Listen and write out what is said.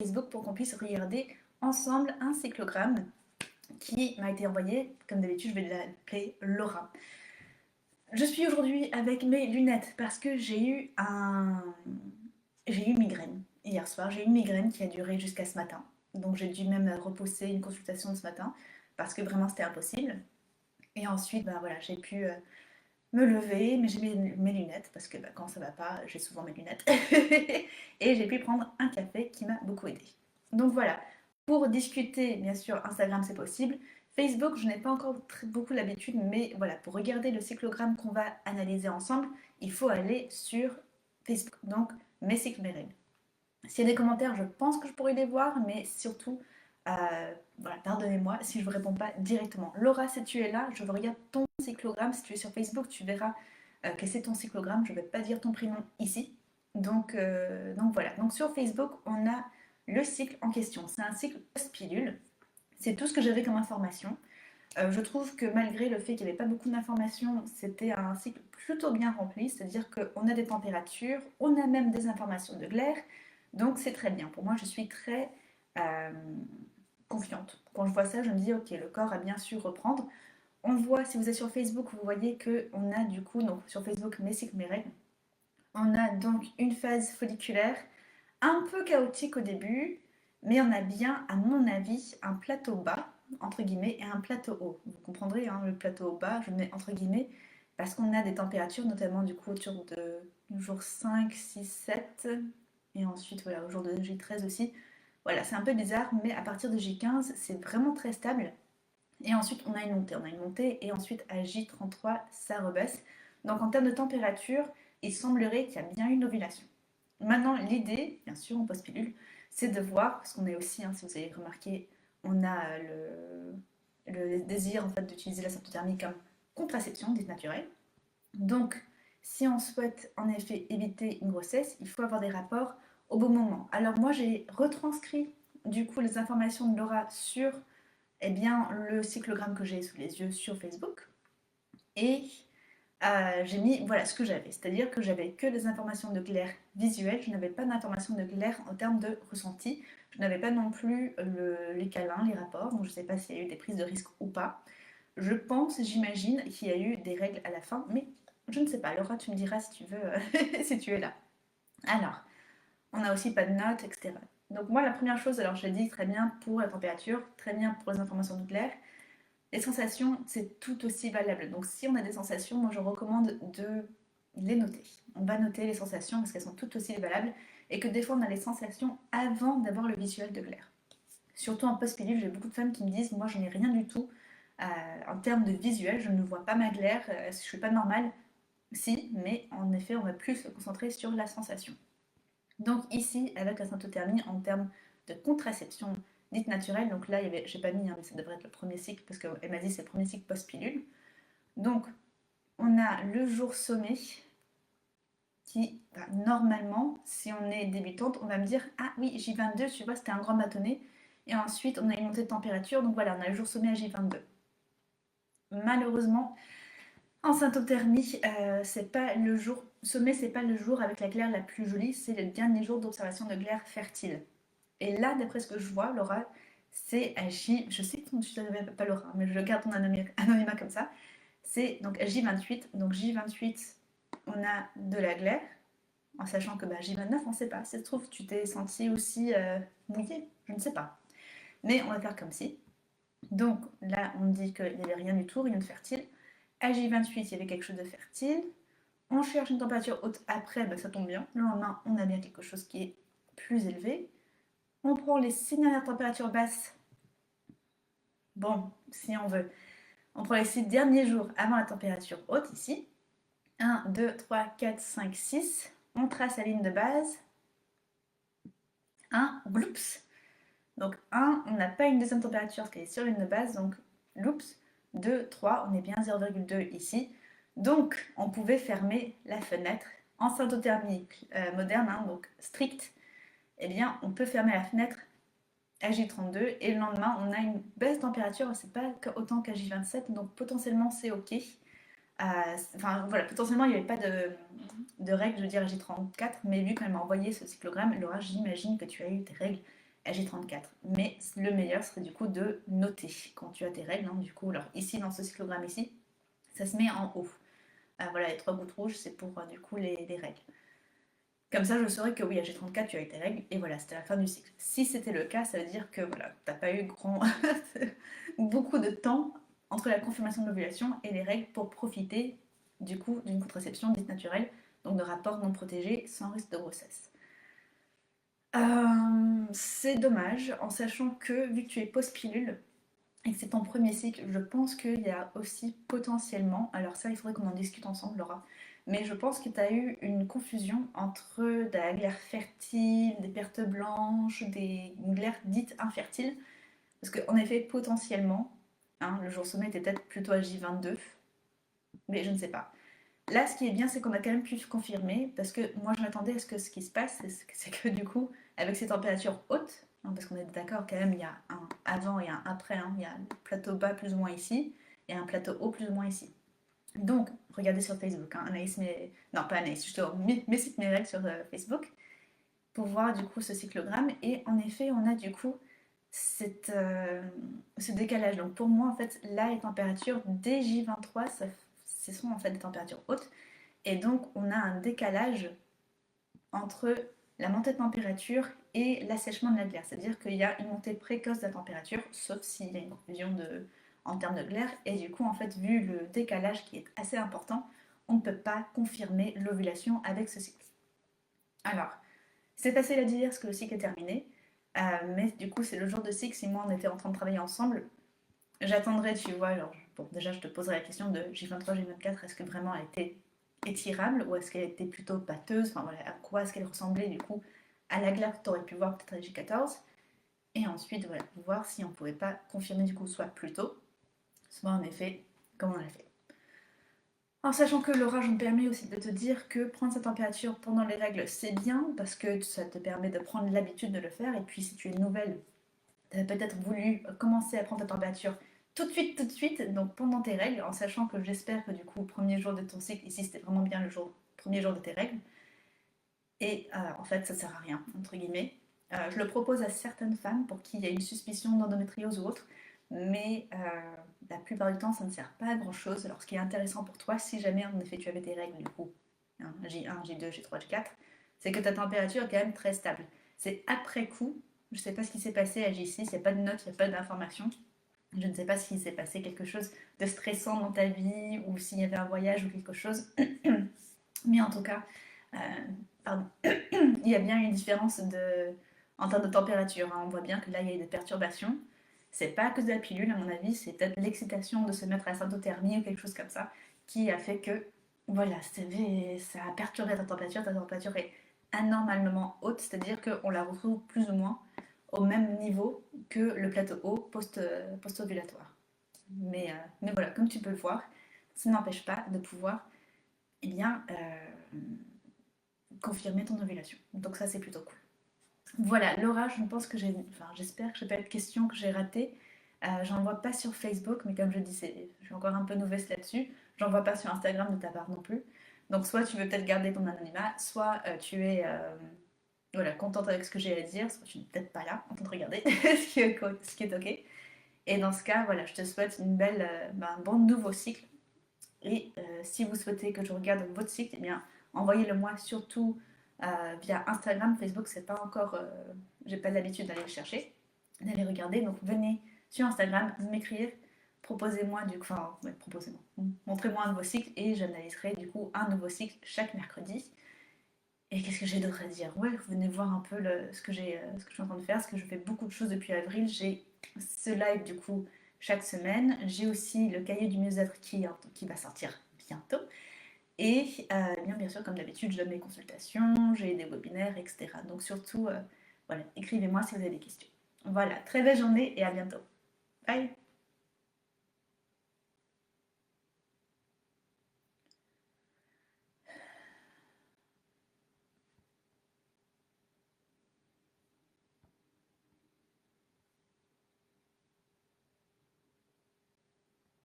Facebook pour qu'on puisse regarder ensemble un cyclogramme qui m'a été envoyé. Comme d'habitude, je vais l'appeler Laura. Je suis aujourd'hui avec mes lunettes parce que j'ai eu une migraine hier soir. J'ai eu une migraine qui a duré jusqu'à ce matin. Donc j'ai dû même repousser une consultation de ce matin parce que vraiment c'était impossible. Et ensuite, bah voilà, j'ai pu me lever, mais j'ai mis mes lunettes parce que bah, quand ça va pas, j'ai souvent mes lunettes. Et j'ai pu prendre un café qui m'a beaucoup aidé. Donc voilà, pour discuter, bien sûr, Instagram c'est possible. Facebook, je n'ai pas encore beaucoup l'habitude, mais voilà, pour regarder le cyclogramme qu'on va analyser ensemble, il faut aller sur Facebook. Donc, mes cycles, mes règles. S'il y a des commentaires, je pense que je pourrais les voir, mais surtout, voilà, pardonnez-moi si je ne vous réponds pas directement. Laura, si tu es là, je regarde ton cyclogramme. Si tu es sur Facebook, tu verras que c'est ton cyclogramme. Je ne vais pas dire ton prénom ici. Donc voilà. Donc sur Facebook, on a le cycle en question. C'est un cycle post-pilule. C'est tout ce que j'avais comme information. Je trouve que malgré le fait qu'il n'y avait pas beaucoup d'informations, c'était un cycle plutôt bien rempli, c'est-à-dire qu'on a des températures, on a même des informations de glaire, donc c'est très bien. Pour moi, je suis très euh, confiante. Quand je vois ça, je me dis, ok, le corps a bien su reprendre. On voit, si vous êtes sur Facebook, vous voyez qu'on a du coup, donc sur Facebook, mes cycles, mes règles, on a donc une phase folliculaire un peu chaotique au début, mais on a bien, à mon avis, un plateau bas, entre guillemets, et un plateau haut. Vous comprendrez, hein, le plateau bas, je mets entre guillemets, parce qu'on a des températures, notamment du coup autour du jour 5, 6, 7, et ensuite voilà, au jour de J13 aussi. Voilà, c'est un peu bizarre, mais à partir de J15, c'est vraiment très stable. Et ensuite, on a une montée, et ensuite à J33, ça rebaisse. Donc en termes de température, il semblerait qu'il y a bien une ovulation. Maintenant, l'idée, bien sûr, en post-pilule, c'est de voir, parce qu'on est aussi, hein, si vous avez remarqué, on a le désir en fait, d'utiliser la symptothermie comme contraception dite naturelle. Donc, si on souhaite en effet éviter une grossesse, il faut avoir des rapports au bon moment. Alors moi, j'ai retranscrit du coup les informations de Laura sur le cyclogramme que j'ai sous les yeux sur Facebook. Et j'ai mis voilà ce que j'avais, c'est-à-dire que j'avais que des informations de glaire visuelle, je n'avais pas d'informations de glaire en termes de ressenti, je n'avais pas non plus les câlins, les rapports, donc je ne sais pas s'il y a eu des prises de risque ou pas. Je pense, j'imagine qu'il y a eu des règles à la fin, mais je ne sais pas. Laura, tu me diras si tu veux, si tu es là. Alors, on n'a aussi pas de notes, etc. Donc moi, la première chose, alors j'ai dit très bien pour la température, très bien pour les informations de glaire. Les sensations, c'est tout aussi valable. Donc si on a des sensations, moi je recommande de les noter. On va noter les sensations parce qu'elles sont tout aussi valables et que des fois on a les sensations avant d'avoir le visuel de glaire. Surtout en post-pilule, j'ai beaucoup de femmes qui me disent, moi je n'ai rien du tout en termes de visuel, je ne vois pas ma glaire, je ne suis pas normale. Si, mais en effet on va plus se concentrer sur la sensation. Donc ici, avec la symptothermie, en termes de contraception dite naturelle, donc là, j'ai pas mis, hein, mais ça devrait être le premier cycle, parce qu'elle m'a dit c'est le premier cycle post-pilule. Donc, on a le jour sommet, qui, bah, normalement, si on est débutante, on va me dire, ah oui, J22, tu vois, c'était un grand bâtonnet. Et ensuite, on a une montée de température, donc voilà, on a le jour sommet à J22. Malheureusement, en symptothermie, c'est pas le jour sommet, c'est pas le jour avec la glaire la plus jolie, c'est le dernier jour d'observation de glaire fertile. Et là, d'après ce que je vois, Laura, c'est à J. Je sais que tu t'appelles pas Laura, mais je garde ton anonymat comme ça. C'est donc à J28. Donc J28, on a de la glaire, en sachant que bah, J29, on ne sait pas. Si ça se trouve, tu t'es senti aussi mouillée, je ne sais pas. Mais on va faire comme si. Donc là, on dit qu'il n'y avait rien du tout, rien de fertile. À J28, il y avait quelque chose de fertile. On cherche une température haute après, bah, ça tombe bien. Le lendemain, on a bien quelque chose qui est plus élevé. On prend les 6 dernières températures basses. Bon, si on veut. On prend les 6 derniers jours avant la température haute, ici. 1, 2, 3, 4, 5, 6. On trace la ligne de base. 1, gloops. Donc 1, on n'a pas une deuxième température qui est sur la ligne de base, donc gloops. 2, 3, on est bien 0,2 ici. Donc, on pouvait fermer la fenêtre en symptothermie moderne, hein, donc stricte. Eh bien, on peut fermer la fenêtre à J32 et le lendemain on a une baisse de température, c'est pas autant qu'à J27, donc potentiellement c'est ok. Enfin voilà, potentiellement il n'y avait pas de règles, je veux dire à J34, mais vu qu'elle m'a envoyé ce cyclogramme, Laura, j'imagine que tu as eu tes règles J34. Mais le meilleur serait du coup de noter quand tu as tes règles. Hein, du coup, alors ici, dans ce cyclogramme ici, ça se met en haut. Voilà, les 3 gouttes rouges, c'est pour du coup les règles. Comme ça, je saurais que oui, à J34, tu as eu tes règles, et voilà, c'était la fin du cycle. Si c'était le cas, ça veut dire que voilà, t'as pas eu beaucoup de temps entre la confirmation de l'ovulation et les règles pour profiter du coup d'une contraception dite naturelle, donc de rapports non protégés sans risque de grossesse. C'est dommage, en sachant que vu que tu es post-pilule et que c'est ton premier cycle, je pense qu'il y a aussi potentiellement, alors ça il faudrait qu'on en discute ensemble Laura, mais je pense que tu as eu une confusion entre de la glaire fertile, des pertes blanches, des glaires dites infertiles, parce qu'en effet potentiellement, hein, le jour sommet était peut-être plutôt à J22, mais je ne sais pas. Là, ce qui est bien, c'est qu'on a quand même pu confirmer, parce que moi je m'attendais à ce que ce qui se passe, c'est que du coup, avec ces températures hautes, hein, parce qu'on est d'accord quand même, il y a un avant et un après, hein, il y a un plateau bas plus ou moins ici, et un plateau haut plus ou moins ici. Donc, regardez sur Facebook, hein, Anaïs, non pas Anaïs, justement, mes règles sur Facebook, pour voir du coup ce cyclogramme, et en effet, on a du coup ce décalage. Donc pour moi, en fait, là, les températures dès J23, ce sont en fait des températures hautes, et donc, on a un décalage entre la montée de température et l'assèchement de la glaire. C'est-à-dire qu'il y a une montée précoce de la température, sauf s'il y a une confusion en termes de glaire. Et du coup, en fait, vu le décalage qui est assez important, on ne peut pas confirmer l'ovulation avec ce cycle. Alors, c'est facile à dire parce que le cycle est terminé. Mais du coup, c'est le jour de cycle. Si moi, on était en train de travailler ensemble, j'attendrai, tu vois. Alors, bon, déjà, je te poserai la question de J23, J24, est-ce que vraiment elle était étirable ou est-ce qu'elle était plutôt pâteuse, enfin voilà, à quoi est-ce qu'elle ressemblait du coup à la glaire que tu aurais pu voir peut-être à J14, et ensuite voilà, voir si on pouvait pas confirmer du coup soit plus tôt, soit en effet comme on l'a fait. En sachant que l'orage me permet aussi de te dire que prendre sa température pendant les règles c'est bien parce que ça te permet de prendre l'habitude de le faire, et puis si tu es nouvelle, tu as peut-être voulu commencer à prendre ta température tout de suite, donc pendant tes règles, en sachant que j'espère que du coup, premier jour de ton cycle, ici c'était vraiment bien premier jour de tes règles, et en fait ça sert à rien, entre guillemets. Je le propose à certaines femmes pour qui il y a une suspicion d'endométriose ou autre, mais la plupart du temps ça ne sert pas à grand chose. Alors ce qui est intéressant pour toi, si jamais en effet tu avais tes règles du coup, hein, J1, J2, J3, J4, c'est que ta température est quand même très stable. C'est après coup, je ne sais pas ce qui s'est passé à J6, il n'y a pas de notes, il n'y a pas d'informations. Je ne sais pas s'il s'est passé quelque chose de stressant dans ta vie ou s'il y avait un voyage ou quelque chose. Mais en tout cas, euh, pardon, il y a bien une différence en termes de température. Hein. On voit bien que là, il y a eu des perturbations. C'est pas à cause de la pilule, à mon avis, c'est peut-être l'excitation de se mettre à la symptothermie ou quelque chose comme ça qui a fait que, voilà, ça a perturbé ta température. Ta température est anormalement haute, c'est-à-dire qu'on la retrouve plus ou moins au même niveau que le plateau haut post-ovulatoire. Mais voilà, comme tu peux le voir, ça n'empêche pas de pouvoir eh bien, confirmer ton ovulation. Donc ça, c'est plutôt cool. Voilà, Laura, je pense que j'espère que j'ai pas eu de questions que j'ai ratées. J'en vois pas sur Facebook, mais comme je dis, je suis encore un peu novice là-dessus. J'en vois pas sur Instagram de ta part non plus. Donc soit tu veux peut-être garder ton anonymat, soit tu es voilà, contente avec ce que j'ai à dire, soit tu n'es peut-être pas là en train de regarder, ce qui est ok. Et dans ce cas, voilà, je te souhaite un bon nouveau cycle. Et si vous souhaitez que je regarde votre cycle, eh bien, envoyez-le moi surtout via Instagram. Facebook, c'est pas encore. J'ai pas l'habitude d'aller le chercher, d'aller regarder. Donc venez sur Instagram, m'écrire, proposez-moi du coup. Enfin, ouais, proposez-moi. Montrez-moi un nouveau cycle et j'analyserai du coup un nouveau cycle chaque mercredi. Et qu'est-ce que j'ai d'autre à dire? Ouais, venez voir un peu ce que ce que je suis en train de faire, parce que je fais beaucoup de choses depuis avril. J'ai ce live du coup chaque semaine. J'ai aussi le cahier du mieux-être qui va sortir bientôt. Et bien sûr, comme d'habitude, je donne mes consultations, j'ai des webinaires, etc. Donc surtout, voilà, écrivez-moi si vous avez des questions. Voilà, très belle journée et à bientôt. Bye!